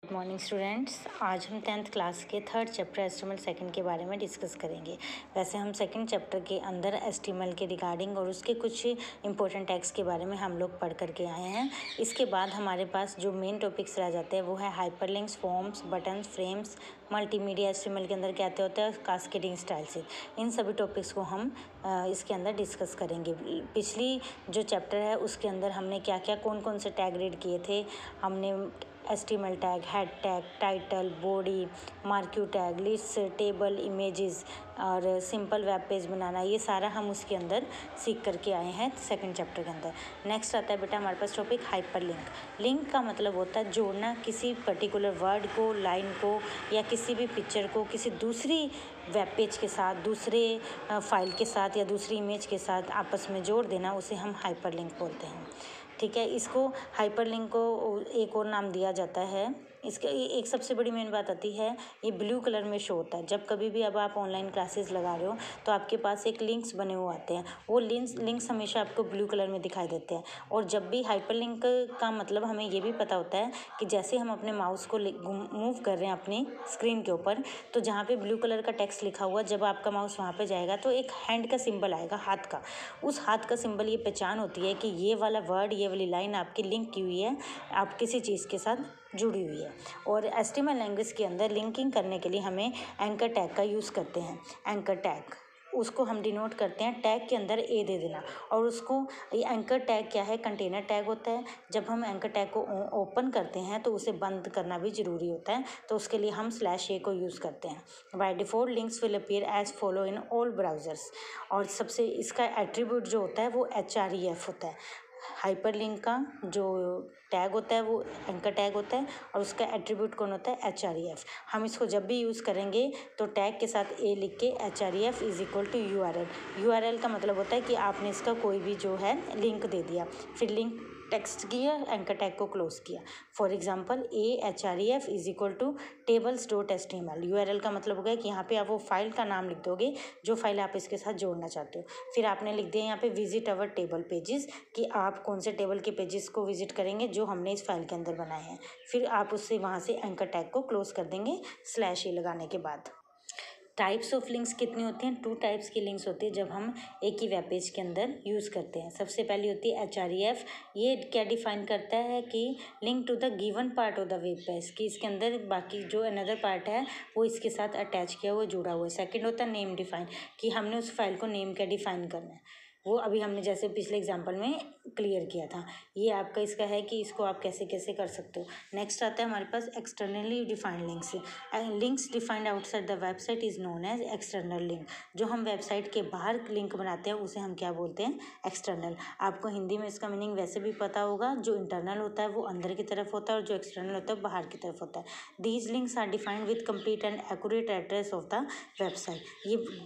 Good morning students. आज हम 10th class के थर्ड चैप्टर एस्टीमल सेकंड के बारे में डिस्कस करेंगे। वैसे हम सेकंड चैप्टर के अंदर एस्टीमल के रिगार्डिंग और उसके कुछ इंपॉर्टेंट टैग्स के बारे में हम लोग पढ़ करके आए हैं। इसके बाद हमारे पास जो मेन टॉपिक्स रह जाते हैं वो है hyperlinks, forms, buttons, frames, multimedia. HTML के अंदर क्या होता है कास्केडिंग स्टाइल से। इन सभी टॉपिक्स को हम इसके अंदर डिस्कस करेंगे। पिछली जो चैप्टर है उसके अंदर हमने क्या क्या कौन कौन से टैग रीड किए थे। हमने HTML tag, head tag, title, body, marquee tag, list, table, images और सिंपल वेब पेज बनाना, ये सारा हम उसके अंदर सीख करके आए हैं सेकंड चैप्टर के अंदर। नेक्स्ट आता है बेटा हमारे पास टॉपिक हाइपरलिंक। लिंक का मतलब होता है जोड़ना किसी पर्टिकुलर वर्ड को, लाइन को या किसी भी पिक्चर को किसी दूसरी वेब पेज के साथ, दूसरे फाइल के साथ या दूसरी इमेज के साथ आपस में जोड़ देना, उसे हम हाइपरलिंक बोलते हैं। ठीक है, इसको हाइपरलिंक को एक और नाम दिया जाता है। इसका एक सबसे बड़ी मेन बात आती है, ये ब्लू कलर में शो होता है। जब कभी भी अब आप ऑनलाइन क्लासेस लगा रहे हो तो आपके पास एक लिंक्स बने हुए आते हैं, वो लिंक्स हमेशा आपको ब्लू कलर में दिखाई देते हैं। और जब भी हाइपरलिंक का मतलब हमें ये भी पता होता है कि जैसे हम अपने माउस को मूव कर रहे हैं अपनी स्क्रीन के ऊपर, तो जहाँ पे ब्लू कलर का टेक्स्ट लिखा हुआ, जब आपका माउस वहाँ पे जाएगा तो एक हैंड का सिंबल आएगा, हाथ का। उस हाथ का सिंबल ये पहचान होती है कि ये वाला वर्ड, ये वाली लाइन आपकी लिंक की हुई है, आप किसी चीज़ के साथ जुड़ी हुई है। और एस्टीमल लैंग्वेज के अंदर लिंकिंग करने के लिए हमें एंकर टैग का यूज़ करते हैं। एंकर टैग उसको हम डिनोट करते हैं, टैग के अंदर ए दे देना। और उसको ये एंकर टैग क्या है, कंटेनर टैग होता है। जब हम एंकर टैग को ओपन करते हैं तो उसे बंद करना भी ज़रूरी होता है, तो उसके लिए हम /a को यूज़ करते हैं। By default links will appear as follow in all browsers. और सबसे इसका एट्रीब्यूट जो होता है वो href होता है। हाइपरलिंक का जो टैग होता है वो एंकर टैग होता है और उसका एट्रीब्यूट कौन होता है, href। हम इसको जब भी यूज़ करेंगे तो टैग के साथ ए लिख के href is equal to URL का मतलब होता है कि आपने इसका कोई भी जो है लिंक दे दिया, फिर लिंक टेक्स्ट किया, एंकर टैग को क्लोज किया। For example href is equal to tables.html। URL का मतलब हो गया कि यहाँ पे आप वो फाइल का नाम लिख दोगे जो फाइल आप इसके साथ जोड़ना चाहते हो। फिर आपने लिख दिया यहाँ पे विजिट अवर टेबल पेजेस, कि आप कौन से टेबल के पेजेस को विजिट करेंगे जो हमने इस फाइल के अंदर बनाए हैं। फिर आप उससे वहाँ से एंकर टैग को क्लोज कर देंगे /a लगाने के बाद। टाइप्स ऑफ लिंक्स कितनी होती हैं, 2 टाइप्स की लिंक्स होती है जब हम एक ही वेब पेज के अंदर यूज़ करते हैं। सबसे पहली होती है href। ये क्या डिफाइन करता है कि link to the given part of the web page, कि इसके अंदर बाकी जो अनदर पार्ट है वो इसके साथ अटैच किया हुआ, जुड़ा हुआ है। सेकंड होता है नेम डिफाइन, कि हमने उस फाइल को नेम क्या डिफाइन करना है, वो अभी हमने जैसे पिछले एग्जाम्पल में क्लियर किया था। ये आपका इसका है कि इसको आप कैसे कैसे कर सकते हो। नेक्स्ट आता है हमारे पास externally defined links. Links defined outside the website is known as external link. जो हम वेबसाइट के बाहर लिंक बनाते हैं उसे हम क्या बोलते हैं, एक्सटर्नल। आपको हिंदी में इसका मीनिंग वैसे भी पता होगा, जो इंटरनल होता है वो अंदर की तरफ होता है और जो एक्सटर्नल होता है बाहर की तरफ होता है। These links are defined with complete and accurate address of the website.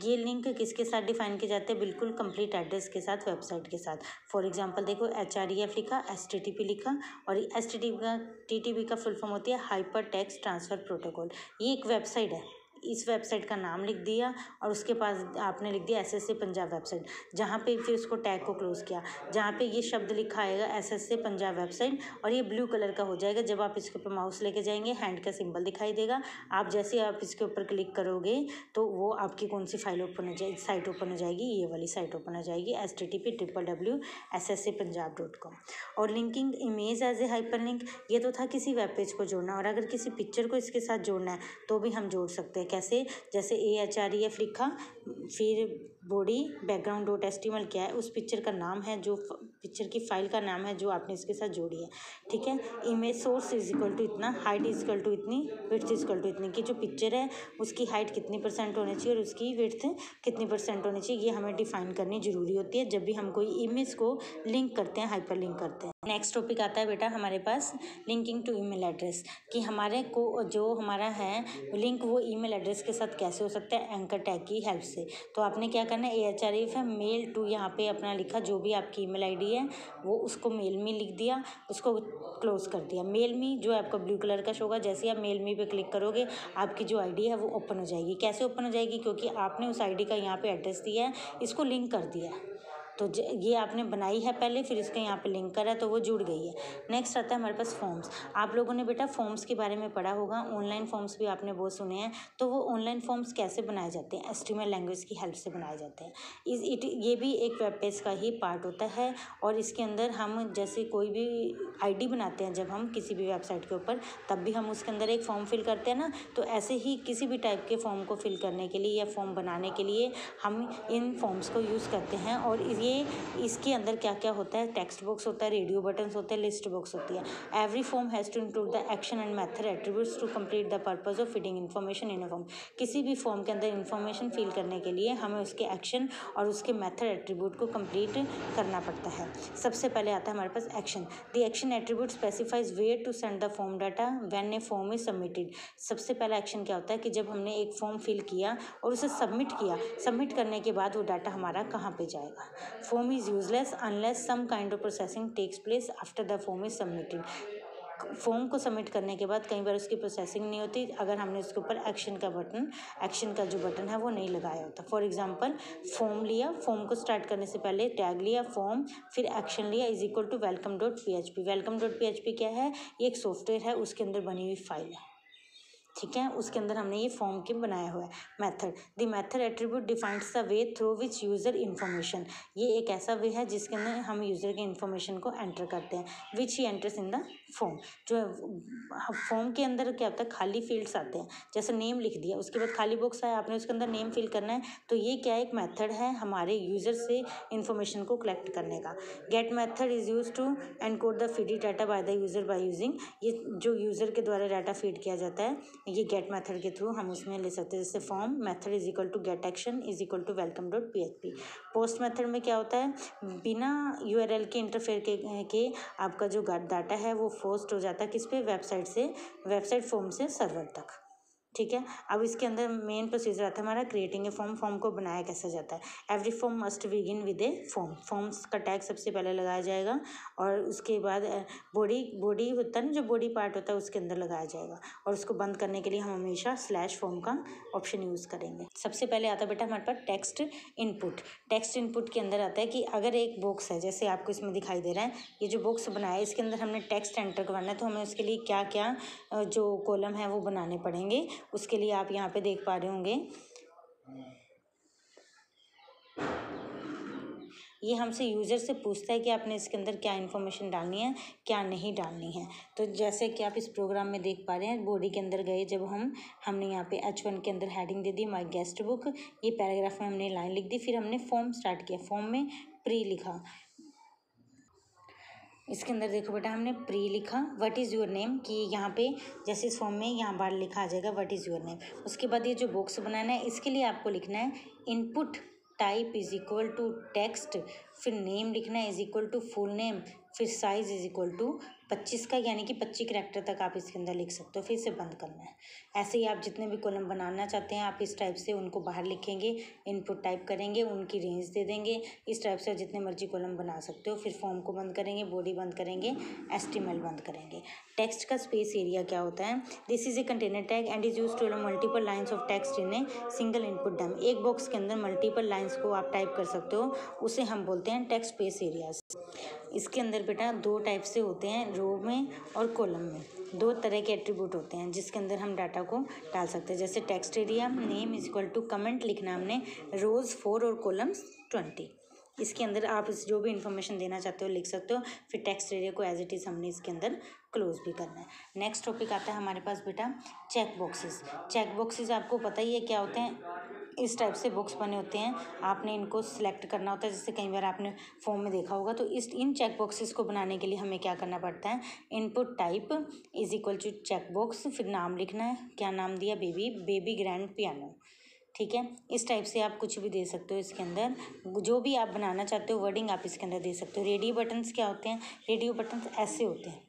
ये लिंक किसके साथ डिफाइन किए जाते हैं, बिल्कुल कंप्लीट एड्रेस के साथ, वेबसाइट के साथ। फॉर एग्जांपल देखो href लिखा, http लिखा, और http का फुल फॉर्म होती है हाइपर टेक्स्ट ट्रांसफर प्रोटोकॉल। ये एक वेबसाइट है, इस वेबसाइट का नाम लिख दिया और उसके पास आपने लिख दिया SSA पंजाब वेबसाइट, जहाँ पे फिर उसको टैग को क्लोज किया, जहाँ पे ये शब्द लिखा आएगा SSA पंजाब वेबसाइट, और ये ब्लू कलर का हो जाएगा। जब आप इसके ऊपर माउस लेके जाएंगे हैंड का सिंबल दिखाई देगा। आप जैसे आप इसके ऊपर क्लिक करोगे तो वो आपकी कौन सी फाइल ओपन हो जाएगी, साइट ओपन हो जाएगी, ये वाली साइट ओपन हो जाएगी, http://ssa.punjab.com। और linking image as a hyperlink, ये तो था किसी वेब पेज को जोड़ना, और अगर किसी पिक्चर को इसके साथ जोड़ना है तो भी हम जोड़ सकते हैं। कैसे, जैसे href लिखा, फिर बॉडी background.html क्या है, उस पिक्चर का नाम है, जो पिक्चर की फाइल का नाम है जो आपने इसके साथ जोड़ी है। ठीक है, image source is equal to इतना, हाइट इज इक्वल टू इतनी, विड्थ इज इक्वल टू इतनी, कि जो पिक्चर है उसकी हाइट कितनी % होनी चाहिए और उसकी विड्थ कितनी % होनी चाहिए, ये हमें डिफाइन करनी जरूरी होती है जब भी हम कोई इमेज को लिंक करते हैं, हाइपर लिंक करते हैं। नेक्स्ट टॉपिक आता है बेटा हमारे पास लिंकिंग टू ईमेल एड्रेस, कि हमारे को जो हमारा है लिंक वो ईमेल एड्रेस के साथ कैसे हो सकता है, एंकर टैग की हेल्प से। तो आपने क्या करना है, href है, मेल टू यहाँ पे अपना लिखा, जो भी आपकी ईमेल आईडी है वो उसको मेल मी लिख दिया, उसको क्लोज कर दिया। मेल मी जो आपका ब्लू कलर का शो होगा, जैसे आप मेल मी पे क्लिक करोगे आपकी जो आईडी है वो ओपन हो जाएगी। कैसे ओपन हो जाएगी, क्योंकि आपने उस आईडी का यहाँ पे एड्रेस दिया है, इसको लिंक कर दिया है, तो ये आपने बनाई है पहले, फिर इसका यहाँ पे लिंक करा तो वो जुड़ गई है। नेक्स्ट आता है हमारे पास फॉर्म्स। आप लोगों ने बेटा फॉर्म्स के बारे में पढ़ा होगा, ऑनलाइन फॉर्म्स भी आपने बहुत सुने हैं। तो वो ऑनलाइन फॉर्म्स कैसे बनाए जाते हैं? HTML लैंग्वेज की हेल्प से बनाए जाते हैं। ये भी एक वेब पेज का ही पार्ट होता है, और इसके अंदर हम जैसे कोई भी ID बनाते हैं जब हम किसी भी वेबसाइट के ऊपर, तब भी हम उसके अंदर एक फॉर्म फिल करते हैं ना। तो ऐसे ही किसी भी टाइप के फॉर्म को फिल करने के लिए या फॉर्म बनाने के लिए हम इन फॉर्म्स को यूज़ करते हैं। और ये इसके अंदर क्या क्या होता है? टेक्स्ट बॉक्स होता है, रेडियो बटन्स होते हैं, लिस्ट बॉक्स होती है। Every form has to include the action and method attributes to complete the purpose of fitting information in a form. किसी भी फॉर्म के अंदर इन्फॉर्मेशन फिल करने के लिए हमें उसके एक्शन और उसके मेथड एट्रीब्यूट को कंप्लीट करना पड़ता है। सबसे पहले आता है हमारे पास action. The action attribute specifies where to send the form data when a form is submitted. सबसे पहला एक्शन क्या होता है कि जब हमने एक फॉर्म फिल किया और उसे सबमिट किया, सबमिट करने के बाद वो डाटा हमारा कहाँ पे जाएगा। Form is useless unless some kind of processing takes place after the form is submitted. Form को सबमिट करने के बाद कई बार उसकी प्रोसेसिंग नहीं होती अगर हमने उसके ऊपर एक्शन का जो बटन है वो नहीं लगाया होता। फॉर एग्जांपल, फॉर्म लिया, फॉर्म को स्टार्ट करने से पहले टैग लिया फॉर्म, फिर एक्शन लिया is equal to welcome.php। welcome.php क्या है? ये एक सॉफ्टवेयर है, उसके अंदर बनी हुई फाइल है, ठीक है। उसके अंदर हमने ये फॉर्म के बनाया हुआ है। Method, the method attribute defines the way through which user information. ये एक ऐसा वे है जिसके अंदर हम यूज़र के इन्फॉर्मेशन को एंटर करते हैं, which he enters in the form. जो फॉर्म के अंदर क्या होता है, खाली फील्ड्स आते हैं, जैसे नेम लिख दिया, उसके बाद खाली बॉक्स आया, आपने उसके अंदर नेम फिल करना है। तो ये क्या एक मेथड है हमारे यूज़र से इन्फॉर्मेशन को कलेक्ट करने का। Get method is use to encode the feed data by the user by using. ये जो यूज़र के द्वारा डाटा फीड किया जाता है, ये गेट मेथड के थ्रू हम उसमें ले सकते हैं। जैसे form method is equal to get action is equal to welcome.php। Post method में क्या होता है, बिना URL के इंटरफेयर के आपका जो डाटा है वो पोस्ट हो जाता है किस पे? वेबसाइट से, वेबसाइट फॉर्म से सर्वर तक, ठीक है। अब इसके अंदर मेन प्रोसीजर आता है हमारा क्रिएटिंग ए फॉर्म। फॉर्म को बनाया कैसे जाता है? Every form must begin with A form. Forms का टैग सबसे पहले लगाया जाएगा, और उसके बाद बॉडी होता है ना, जो बॉडी पार्ट होता है उसके अंदर लगाया जाएगा, और उसको बंद करने के लिए हम हमेशा /फॉर्म का ऑप्शन यूज़ करेंगे। सबसे पहले आता है बेटा हमारे पास टेक्स्ट इनपुट। टेक्स्ट इनपुट के अंदर आता है कि अगर एक बॉक्स है, जैसे आपको इसमें दिखाई दे रहा है, ये जो बॉक्स बनाया है इसके अंदर हमने टेक्स्ट एंटर करवाना है, तो हमें उसके लिए क्या क्या जो कॉलम है वो बनाने पड़ेंगे। उसके लिए आप यहाँ पे देख पा रहे होंगे, ये हमसे यूज़र से पूछता है कि आपने इसके अंदर क्या इन्फॉर्मेशन डालनी है, क्या नहीं डालनी है। तो जैसे कि आप इस प्रोग्राम में देख पा रहे हैं, बॉडी के अंदर गए जब हमने यहाँ पे H1 के अंदर heading they the my guest book, ये पैराग्राफ में हमने लाइन लिख दी, फिर हमने फॉर्म स्टार्ट किया, फॉर्म में प्री लिखा। इसके अंदर देखो बेटा हमने प्री लिखा, व्हाट इज़ योर नेम, कि यहाँ पे जैसे इस फॉर्म में यहाँ बार लिखा आ जाएगा व्हाट इज़ योर नेम। उसके बाद ये जो बॉक्स बनाना है इसके लिए आपको लिखना है input type is equal to text, फिर नेम लिखना है is equal to full name, फिर साइज इज इक्वल टू 25 का, यानी कि 25 कैरेक्टर तक आप इसके अंदर लिख सकते हो, फिर इसे बंद करना है। ऐसे ही आप जितने भी कॉलम बनाना चाहते हैं आप इस टाइप से उनको बाहर लिखेंगे, इनपुट टाइप करेंगे, उनकी रेंज दे देंगे, इस टाइप से जितने मर्जी कॉलम बना सकते हो। फिर फॉर्म को बंद करेंगे, बॉडी बंद करेंगे, HTML बंद करेंगे। टेक्स्ट का स्पेस एरिया क्या होता है? This is a container tag and is use to allow multiple lines of text in a single input डम। एक बॉक्स के अंदर मल्टीपल लाइन्स को आप टाइप कर सकते हो, उसे हम बोलते हैं टेक्स्ट स्पेस एरियाज। इसके अंदर बेटा दो टाइप से होते हैं, रो में और कॉलम में। दो तरह के एट्रीब्यूट होते हैं जिसके अंदर हम डाटा को डाल सकते हैं। जैसे text area, name is equal to comment लिखना हमने, रोज 4 और कॉलम्स 20। इसके अंदर आप जो भी इन्फॉर्मेशन देना चाहते हो लिख सकते हो। फिर टेक्स्ट एरिया को एज इट इज़ हमने इसके अंदर क्लोज भी करना है। नेक्स्ट टॉपिक आता है हमारे पास बेटा चेक बॉक्सेस। चेक बॉक्सेस आपको पता ही है क्या होते हैं, इस टाइप से बॉक्स बने होते हैं, आपने इनको सिलेक्ट करना होता है। जैसे कई बार आपने फॉर्म में देखा होगा। तो इन चेक बॉक्सेस को बनाने के लिए हमें क्या करना पड़ता है, input type is equal to check box, फिर नाम लिखना है, क्या नाम दिया, बेबी ग्रैंड पियानो, ठीक है। इस टाइप से आप कुछ भी दे सकते हो इसके अंदर, जो भी आप बनाना चाहते हो वर्डिंग आप इसके अंदर दे सकते हो। रेडियो बटन्स क्या होते हैं, रेडियो बटन्स ऐसे होते हैं।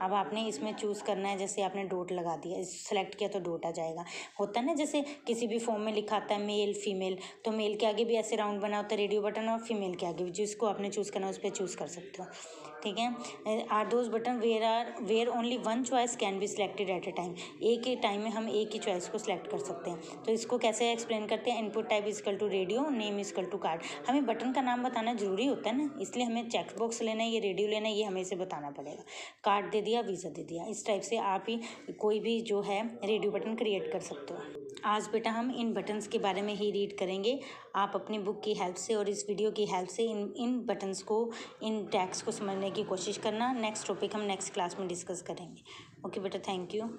अब आपने इसमें चूज़ करना है, जैसे आपने डॉट लगा दिया, सेलेक्ट किया तो डॉट आ जाएगा। होता है ना जैसे किसी भी फॉर्म में लिखा आता है मेल फीमेल, तो मेल के आगे भी ऐसे राउंड बना होता है रेडियो बटन, और फीमेल के आगे भी, जिसको आपने चूज़ करना है उस पर चूज़ कर सकते हो। ठीक है। Are those button where only one choice can be selected at a time, एक ही टाइम में हम एक ही चॉइस को सिलेक्ट कर सकते हैं। तो इसको कैसे एक्सप्लेन करते हैं, input type is equal to radio, name is equal to card. हमें बटन का नाम बताना जरूरी होता है ना, इसलिए हमें चेक बॉक्स लेना है, ये रेडियो लेना है, ये हमें इसे बताना पड़ेगा। कार्ड दे दिया, वीज़ा दे दिया, इस टाइप से आप ही कोई भी जो है रेडियो बटन क्रिएट कर सकते हो। आज बेटा हम इन बटन्स के बारे में ही रीड करेंगे। आप अपनी बुक की हेल्प से और इस वीडियो की हेल्प से इन बटन्स को, इन टैग्स को समझने की कोशिश करना। नेक्स्ट टॉपिक हम नेक्स्ट क्लास में डिस्कस करेंगे। ओके बेटा, थैंक यू।